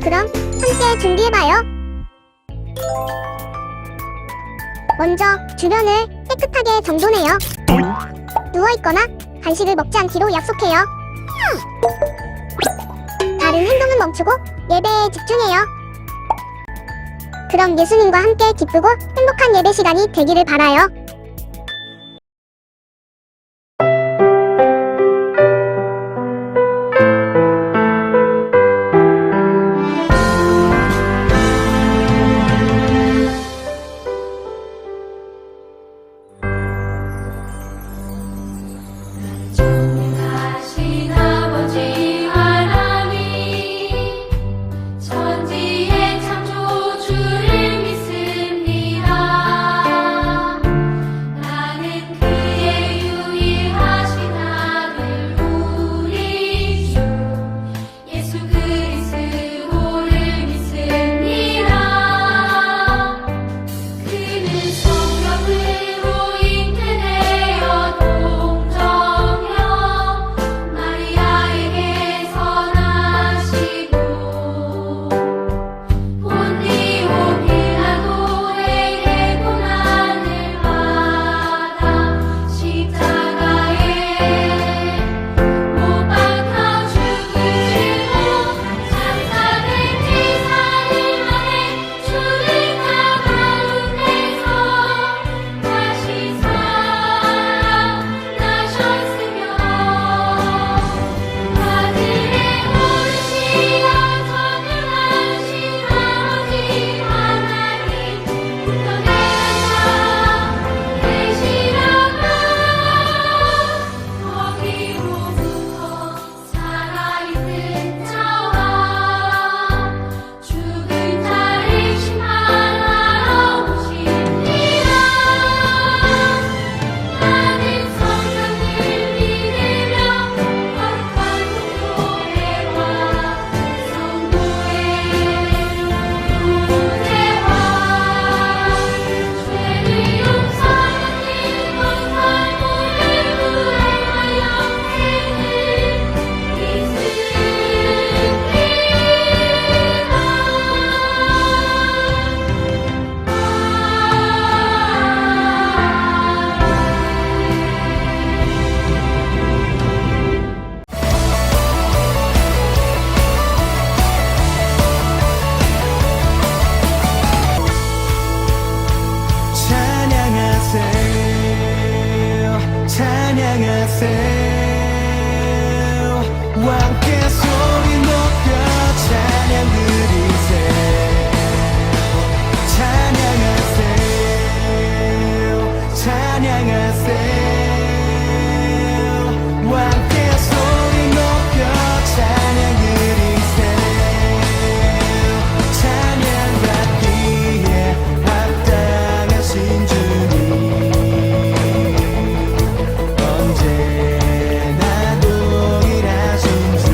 그럼 함께 준비해봐요. 먼저 주변을 깨끗하게 정돈해요. 누워있거나 간식을 먹지 않기로 약속해요. 다른 행동은 멈추고 예배에 집중해요. 그럼 예수님과 함께 기쁘고 행복한 예배 시간이 되기를 바라요. 전능하신 아버지 하나님, 천지의 창조주를 믿습니다. 나는 그의 유일하신 아들 우리 주 예수 그리스도를 믿습니다. 그는 성령으로 잉태되어 마리아에게서 나시고 본디오 빌라도에게 고난을 받아 십자가에 못 박혀 죽으시고 장사된 지 4일 만에 주를 가운데서 다시 살아나셨으며 하늘에 오르시어 전능하신 아버지 하나님 우편에 앉아 계시다가 거기로부터 살아있는 자와 죽은 자를 심판하러 오십니다. 나는 성령을 믿으며 거룩한 공교회와 성도의 교제와 죄를 용서하는 건설물을 구해하여 찬양하세요 찬양하세요 함께 소리 높여 찬양 드리세요 찬양하세요 찬양하세요 함께 소리 높여 찬양 드리세요 찬양받기에 합당하신 주님 언제나 동일하신 주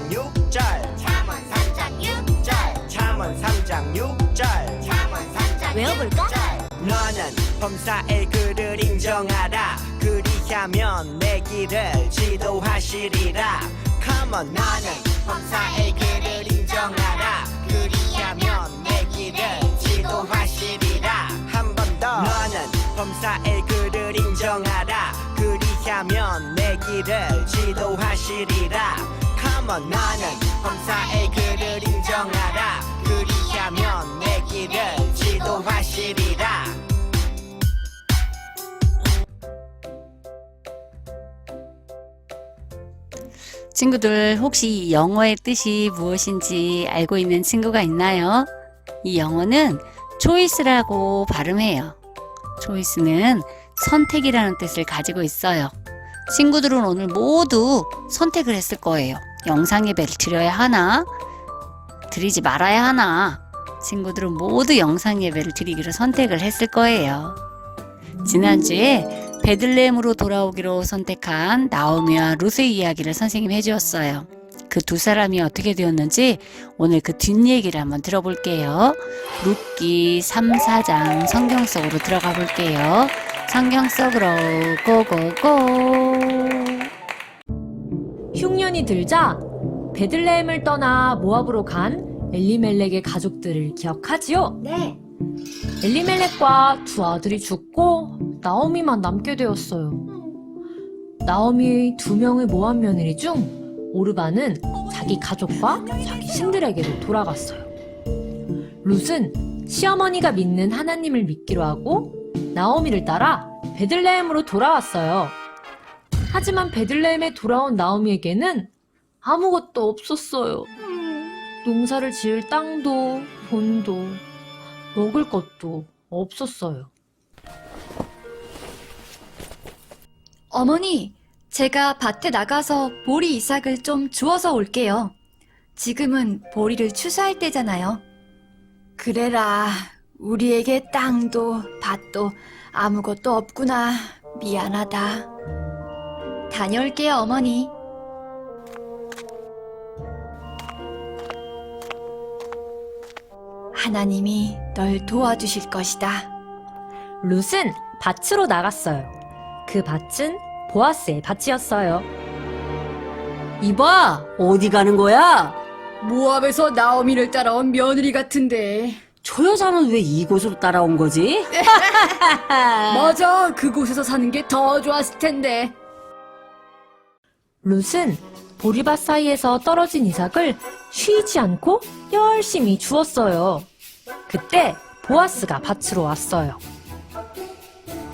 3장 6절 잠언 3장 6절 잠언 3장 6절 잠언 3장 외워볼까? 너는 범사의 그를 인정하라 그리하면 내 길을 지도하시리라 Come on 너는 범사의 그를 인정하라 그리하면 내 길을 지도하시리라 한 번 더 너는 범사의 그를 인정하라 그리하면 내 길을 지도하시리라 Come on 너는 범사의 그를 인정하라 그리하면 내 길을 지도하시리라 친구들 혹시 영어의 뜻이 무엇인지 알고 있는 친구가 있나요? 이 영어는 choice라고 발음해요. choice는 선택이라는 뜻을 가지고 있어요. 친구들은 오늘 모두 선택을 했을 거예요. 영상 예배를 드려야 하나? 드리지 말아야 하나? 친구들은 모두 영상 예배를 드리기로 선택을 했을 거예요. 지난주에 베들레헴으로 돌아오기로 선택한 나오미와 룻의 이야기를 선생님이 해주었어요. 그 두 사람이 어떻게 되었는지 오늘 그 뒷얘기를 한번 들어볼게요. 룻기 3, 4장 성경 속으로 들어가 볼게요. 성경 속으로 고고고. 흉년이 들자 베들레헴을 떠나 모압으로 간 엘리멜렉의 가족들을 기억하지요? 네. 엘리멜렉과 두 아들이 죽고 나오미만 남게 되었어요. 나오미의 두 명의 모압 며느리 중 오르바는 자기 가족과 자기 신들에게로 돌아갔어요. 룻은 시어머니가 믿는 하나님을 믿기로 하고 나오미를 따라 베들레헴으로 돌아왔어요. 하지만 베들레헴에 돌아온 나오미에게는 아무것도 없었어요. 농사를 지을 땅도 돈도 먹을 것도 없었어요. 어머니, 제가 밭에 나가서 보리 이삭을 좀 주워서 올게요. 지금은 보리를 추수할 때잖아요. 그래라, 우리에게 땅도 밭도 아무것도 없구나. 미안하다. 다녀올게요, 어머니. 하나님이 널 도와주실 것이다. 룻은 밭으로 나갔어요. 그 밭은 보아스의 밭이었어요. 이봐, 어디 가는 거야? 모압에서 나오미를 따라온 며느리 같은데. 저 여자는 왜 이곳으로 따라온 거지? 맞아, 그곳에서 사는 게 더 좋았을 텐데. 룻은 보리밭 사이에서 떨어진 이삭을 쉬지 않고 열심히 주웠어요. 그때 보아스가 밭으로 왔어요.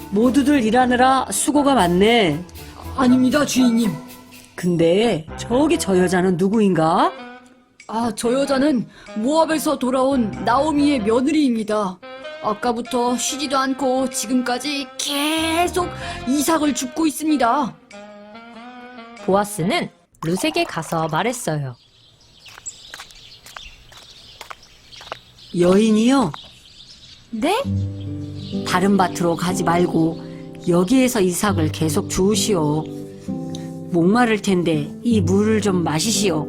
모두들 일하느라 수고가 많네. 아닙니다, 주인님. 근데 저기 저 여자는 누구인가? 아, 저 여자는 모압에서 돌아온 나오미의 며느리입니다. 아까부터 쉬지도 않고 지금까지 계속 이삭을 줍고 있습니다. 보아스는 룻에게 가서 말했어요. 여인이요? 네? 다른 밭으로 가지 말고 여기에서 이삭을 계속 주우시오. 목마를 텐데 이 물을 좀 마시시오.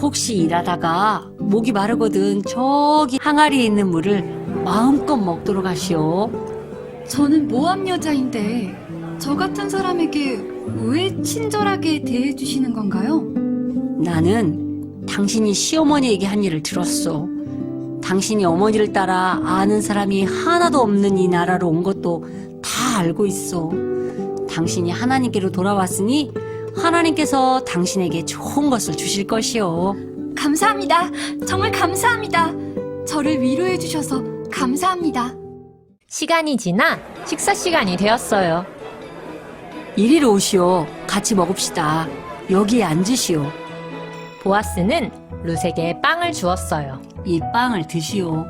혹시 일하다가 목이 마르거든 저기 항아리에 있는 물을 마음껏 먹도록 하시오. 저는 모압 여자인데 저 같은 사람에게 왜 친절하게 대해주시는 건가요? 나는 당신이 시어머니에게 한 일을 들었어. 당신이 어머니를 따라 아는 사람이 하나도 없는 이 나라로 온 것도 다 알고 있어. 당신이 하나님께로 돌아왔으니 하나님께서 당신에게 좋은 것을 주실 것이요. 감사합니다. 정말 감사합니다. 저를 위로해 주셔서 감사합니다. 시간이 지나 식사 시간이 되었어요. 이리로 오시오. 같이 먹읍시다. 여기에 앉으시오. 보아스는 룻에게 빵을 주었어요. 이 빵을 드시오.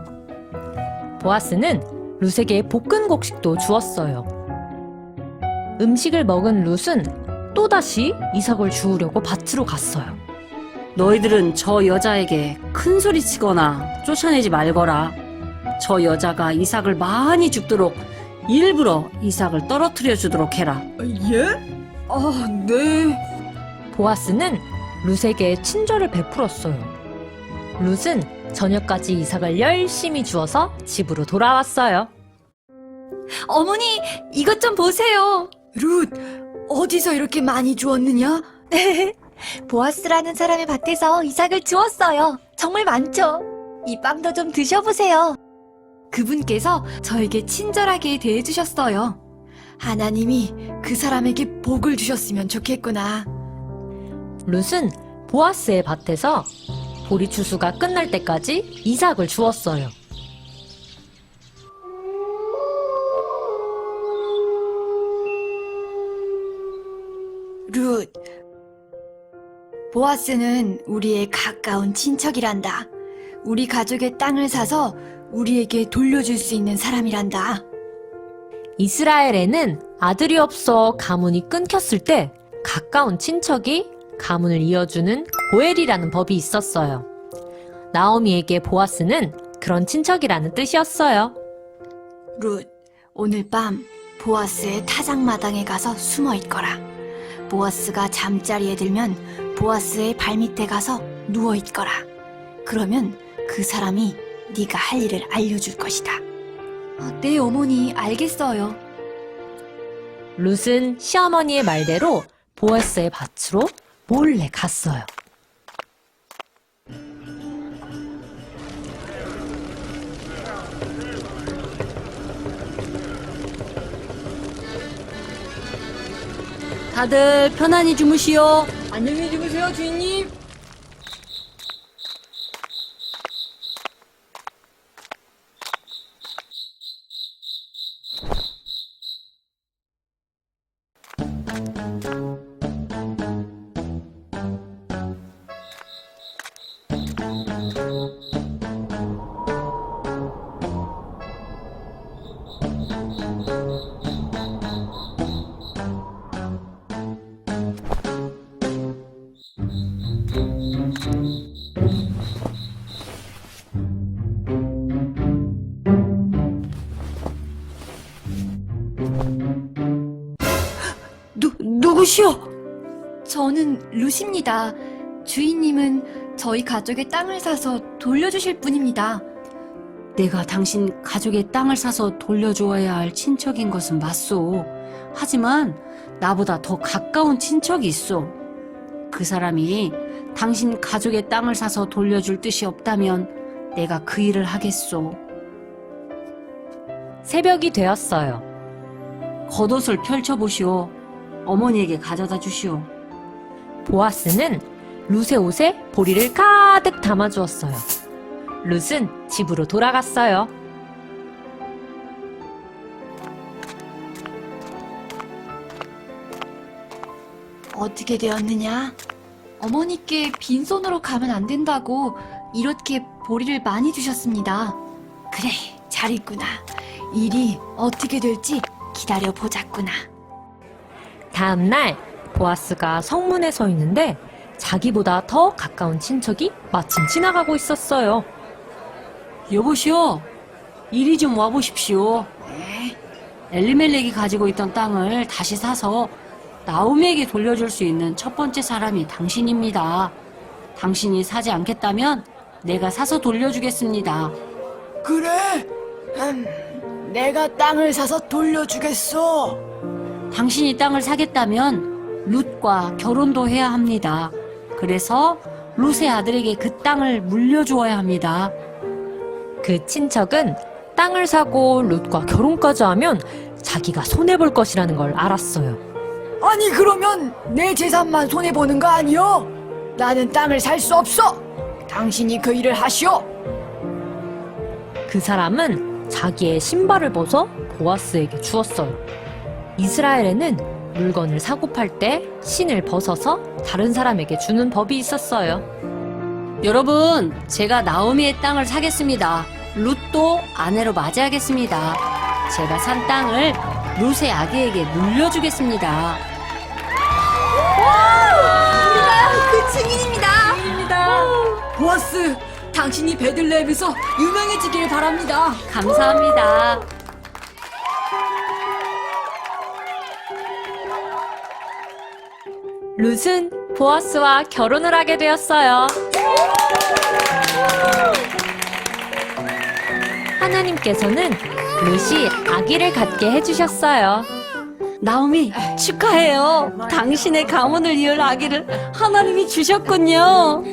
보아스는 룻에게 볶은 곡식도 주었어요. 음식을 먹은 룻은 또다시 이삭을 주우려고 밭으로 갔어요. 너희들은 저 여자에게 큰 소리 치거나 쫓아내지 말거라. 저 여자가 이삭을 많이 줍도록 일부러 이삭을 떨어뜨려 주도록 해라. 예? 아, 네. 보아스는 룻에게 친절을 베풀었어요. 룻은 저녁까지 이삭을 열심히 주어서 집으로 돌아왔어요. 어머니, 이것 좀 보세요. 룻, 어디서 이렇게 많이 주웠느냐? 보아스라는 사람의 밭에서 이삭을 주웠어요. 정말 많죠? 이 빵도 좀 드셔보세요. 그분께서 저에게 친절하게 대해주셨어요. 하나님이 그 사람에게 복을 주셨으면 좋겠구나. 룻은 보아스의 밭에서 보리 추수가 끝날 때까지 이삭을 주었어요. 룻, 보아스는 우리의 가까운 친척이란다. 우리 가족의 땅을 사서 우리에게 돌려줄 수 있는 사람이란다. 이스라엘에는 아들이 없어 가문이 끊겼을 때 가까운 친척이 가문을 이어주는 고엘이라는 법이 있었어요. 나오미에게 보아스는 그런 친척이라는 뜻이었어요. 룻, 오늘 밤 보아스의 타작마당에 가서 숨어 있거라. 보아스가 잠자리에 들면 보아스의 발밑에 가서 누워 있거라. 그러면 그 사람이 네가 할 일을 알려줄 것이다. 네, 어머니, 알겠어요. 룻은 시어머니의 말대로 보아스의 밭으로 몰래 갔어요. 다들 편안히 주무시오. 안녕히 주무세요, 주인님. 누구시오? 저는 룻입니다. 주인님은 저희 가족의 땅을 사서 돌려주실 분입니다. 내가 당신 가족의 땅을 사서 돌려주어야 할 친척인 것은 맞소. 하지만 나보다 더 가까운 친척이 있어. 그 사람이 당신 가족의 땅을 사서 돌려줄 뜻이 없다면 내가 그 일을 하겠소. 새벽이 되었어요. 겉옷을 펼쳐보시오. 어머니에게 가져다 주시오. 보아스는 룻의 옷에 보리를 가득 담아주었어요. 룻은 집으로 돌아갔어요. 어떻게 되었느냐? 어머니께 빈손으로 가면 안 된다고 이렇게 보리를 많이 주셨습니다. 그래, 잘했구나. 일이 어떻게 될지 기다려 보자꾸나. 다음 날 보아스가 성문에 서 있는데 자기보다 더 가까운 친척이 마침 지나가고 있었어요. 여보시오, 이리 좀 와보십시오. 엘리멜렉이 가지고 있던 땅을 다시 사서 나오미에게 돌려줄 수 있는 첫 번째 사람이 당신입니다. 당신이 사지 않겠다면 내가 사서 돌려주겠습니다. 그래? 내가 땅을 사서 돌려주겠어. 당신이 땅을 사겠다면 룻과 결혼도 해야 합니다. 그래서 룻의 아들에게 그 땅을 물려주어야 합니다. 그 친척은 땅을 사고 룻과 결혼까지 하면 자기가 손해볼 것이라는 걸 알았어요. 아니, 그러면 내 재산만 손해보는 거 아니요? 나는 땅을 살 수 없어. 당신이 그 일을 하시오. 그 사람은 자기의 신발을 벗어 보아스에게 주었어요. 이스라엘에는 물건을 사고 팔 때 신을 벗어서 다른 사람에게 주는 법이 있었어요. 여러분, 제가 나오미의 땅을 사겠습니다. 룻도 아내로 맞이하겠습니다. 제가 산 땅을 룻의 아기에게 물려주겠습니다. 우리가 그 증인입니다. 보아스, 당신이 베들레헴에서 유명해지길 바랍니다. 감사합니다. 룻은 보아스와 결혼을 하게 되었어요. 하나님께서는 룻이 아기를 갖게 해주셨어요. 나오미, 축하해요. 당신의 가문을 이을 아기를 하나님이 주셨군요.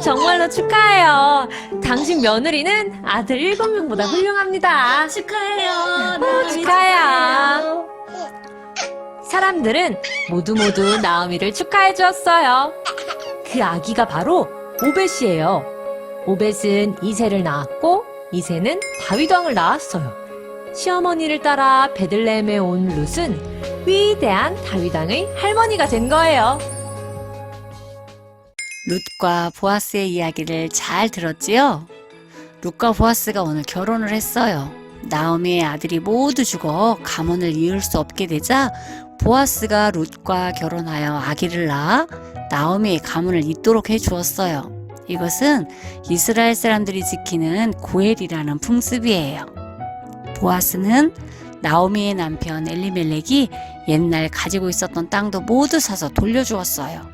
정말로 축하해요. 당신 며느리는 아들 7명보다 훌륭합니다. 축하해요. 축하해요. 사람들은 모두 나오미를 축하해 주었어요. 그 아기가 바로 오벳이에요. 오벳은 이새를 낳았고 이새는 다윗 왕을 낳았어요. 시어머니를 따라 베들레헴에 온 룻은 위대한 다윗 왕의 할머니가 된 거예요. 룻과 보아스의 이야기를 잘 들었지요? 룻과 보아스가 오늘 결혼을 했어요. 나오미의 아들이 모두 죽어 가문을 이을 수 없게 되자 보아스가 룻과 결혼하여 아기를 낳아 나오미의 가문을 잇도록 해주었어요. 이것은 이스라엘 사람들이 지키는 고엘이라는 풍습이에요. 보아스는 나오미의 남편 엘리멜렉이 옛날 가지고 있었던 땅도 모두 사서 돌려주었어요.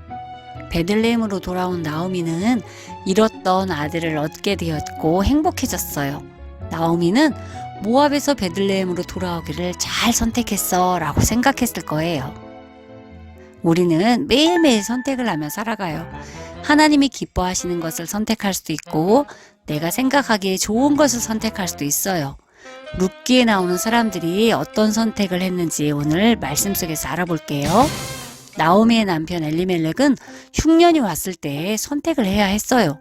베들레헴으로 돌아온 나오미는 잃었던 아들을 얻게 되었고 행복해졌어요. 나오미는 모압에서 베들레헴으로 돌아오기를 잘 선택했어 라고 생각했을 거예요. 우리는 매일매일 선택을 하며 살아가요. 하나님이 기뻐하시는 것을 선택할 수도 있고 내가 생각하기에 좋은 것을 선택할 수도 있어요. 룻기에 나오는 사람들이 어떤 선택을 했는지 오늘 말씀 속에서 알아볼게요. 나오미의 남편 엘리멜렉은 흉년이 왔을 때 선택을 해야 했어요.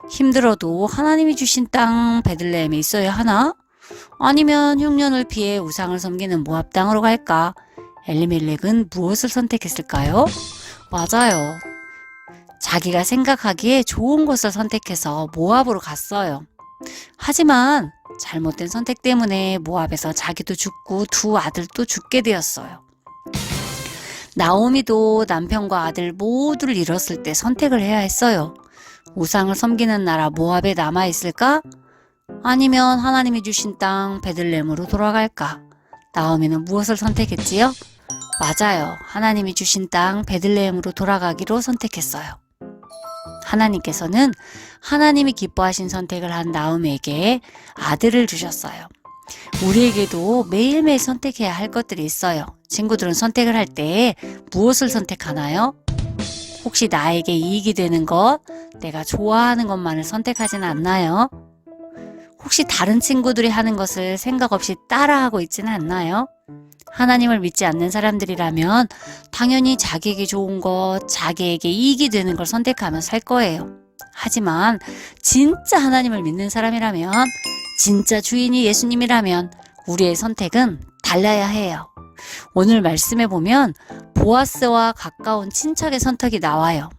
힘들어도 하나님이 주신 땅 베들레헴에 있어야 하나? 아니면 흉년을 피해 우상을 섬기는 모압 땅으로 갈까? 엘리멜렉은 무엇을 선택했을까요? 맞아요. 자기가 생각하기에 좋은 것을 선택해서 모압으로 갔어요. 하지만 잘못된 선택 때문에 모압에서 자기도 죽고 두 아들도 죽게 되었어요. 나오미도 남편과 아들 모두를 잃었을 때 선택을 해야 했어요. 우상을 섬기는 나라 모압에 남아있을까? 아니면 하나님이 주신 땅 베들레헴으로 돌아갈까? 나오미는 무엇을 선택했지요? 맞아요. 하나님이 주신 땅 베들레헴으로 돌아가기로 선택했어요. 하나님께서는 하나님이 기뻐하신 선택을 한 나오미에게 아들을 주셨어요. 우리에게도 매일매일 선택해야 할 것들이 있어요. 친구들은 선택을 할 때 무엇을 선택하나요? 혹시 나에게 이익이 되는 것, 내가 좋아하는 것만을 선택하지는 않나요? 혹시 다른 친구들이 하는 것을 생각 없이 따라하고 있지는 않나요? 하나님을 믿지 않는 사람들이라면 당연히 자기에게 좋은 것, 자기에게 이익이 되는 걸 선택하며 살 거예요. 하지만 진짜 하나님을 믿는 사람이라면, 진짜 주인이 예수님이라면 우리의 선택은 달라야 해요. 오늘 말씀에 보면 보아스와 가까운 친척의 선택이 나와요.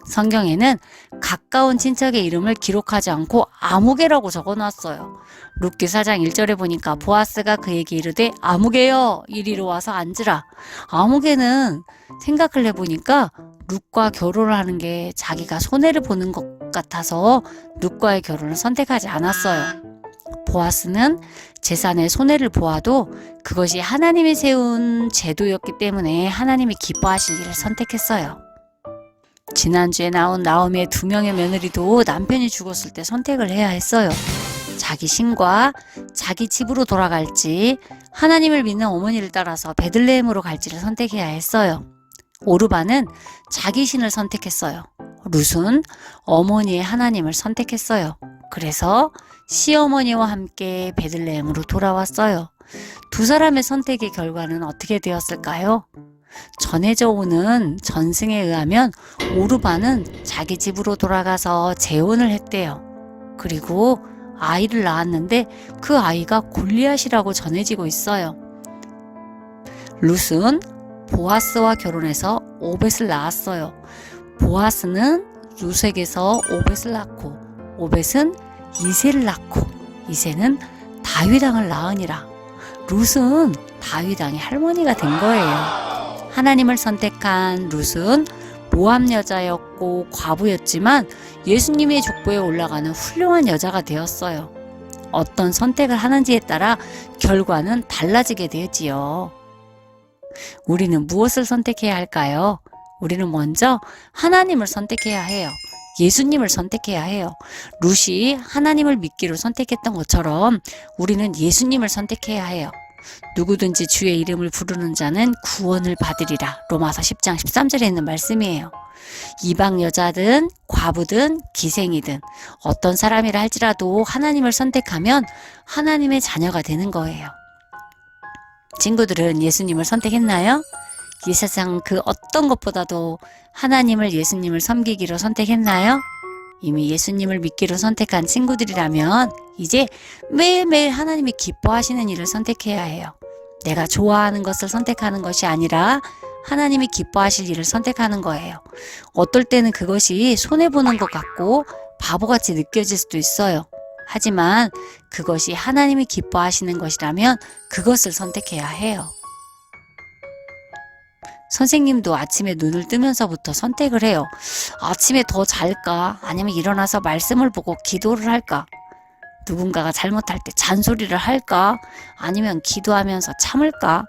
성경에는 가까운 친척의 이름을 기록하지 않고 아무개라고 적어놨어요. 룻기 4장 1절에 보니까 보아스가 그에게 이르되 아무개여 이리로 와서 앉으라. 아무개는 생각을 해보니까 룻과 결혼을 하는 게 자기가 손해를 보는 것 같아서 룻과의 결혼을 선택하지 않았어요. 보아스는 재산의 손해를 보아도 그것이 하나님이 세운 제도였기 때문에 하나님이 기뻐하실 일을 선택했어요. 지난주에 나온 나오미의 2명의 며느리도 남편이 죽었을 때 선택을 해야 했어요. 자기 신과 자기 집으로 돌아갈지 하나님을 믿는 어머니를 따라서 베들레헴으로 갈지를 선택해야 했어요. 오르바는 자기 신을 선택했어요. 룻은 어머니의 하나님을 선택했어요. 그래서 시어머니와 함께 베들레헴으로 돌아왔어요. 두 사람의 선택의 결과는 어떻게 되었을까요? 전해져 오는 전승에 의하면 오르바는 자기 집으로 돌아가서 재혼을 했대요. 그리고 아이를 낳았는데 그 아이가 골리앗이라고 전해지고 있어요. 룻은 보아스와 결혼해서 오벳을 낳았어요. 보아스는 룻에게서 오벳을 낳고 오벳은 이새를 낳고 이새는 다윗 왕을 낳으니라. 룻은 다윗 왕의 할머니가 된 거예요. 하나님을 선택한 룻은 모압 여자였고 과부였지만 예수님의 족보에 올라가는 훌륭한 여자가 되었어요. 어떤 선택을 하는지에 따라 결과는 달라지게 되지요. 우리는 무엇을 선택해야 할까요? 우리는 먼저 하나님을 선택해야 해요. 예수님을 선택해야 해요. 룻이 하나님을 믿기로 선택했던 것처럼 우리는 예수님을 선택해야 해요. 누구든지 주의 이름을 부르는 자는 구원을 받으리라. 로마서 10장 13절에 있는 말씀이에요. 이방 여자든 과부든 기생이든 어떤 사람이라 할지라도 하나님을 선택하면 하나님의 자녀가 되는 거예요. 친구들은 예수님을 선택했나요? 이 세상 그 어떤 것보다도 하나님을 예수님을 섬기기로 선택했나요? 이미 예수님을 믿기로 선택한 친구들이라면 이제 매일매일 하나님이 기뻐하시는 일을 선택해야 해요. 내가 좋아하는 것을 선택하는 것이 아니라 하나님이 기뻐하실 일을 선택하는 거예요. 어떨 때는 그것이 손해보는 것 같고 바보같이 느껴질 수도 있어요. 하지만 그것이 하나님이 기뻐하시는 것이라면 그것을 선택해야 해요. 선생님도 아침에 눈을 뜨면서부터 선택을 해요. 아침에 더 잘까? 아니면 일어나서 말씀을 보고 기도를 할까? 누군가가 잘못할 때 잔소리를 할까? 아니면 기도하면서 참을까?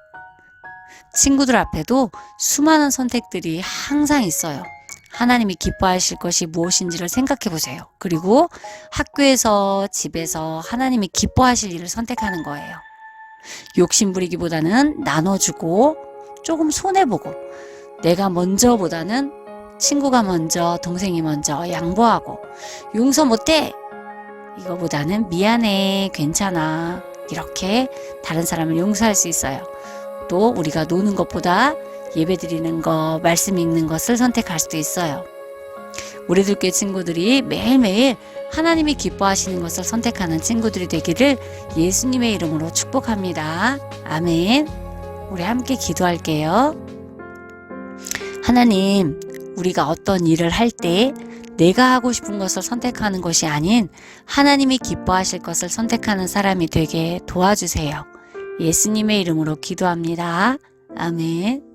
친구들 앞에도 수많은 선택들이 항상 있어요. 하나님이 기뻐하실 것이 무엇인지를 생각해 보세요. 그리고 학교에서, 집에서 하나님이 기뻐하실 일을 선택하는 거예요. 욕심 부리기보다는 나눠주고 조금 손해보고 내가 먼저보다는 친구가 먼저, 동생이 먼저 양보하고 용서 못해! 이거보다는 미안해, 괜찮아. 이렇게 다른 사람을 용서할 수 있어요. 또 우리가 노는 것보다 예배드리는 것, 말씀 읽는 것을 선택할 수도 있어요. 우리들 교회 친구들이 매일매일 하나님이 기뻐하시는 것을 선택하는 친구들이 되기를 예수님의 이름으로 축복합니다. 아멘. 우리 함께 기도할게요. 하나님, 우리가 어떤 일을 할 때 내가 하고 싶은 것을 선택하는 것이 아닌 하나님이 기뻐하실 것을 선택하는 사람이 되게 도와주세요. 예수님의 이름으로 기도합니다. 아멘.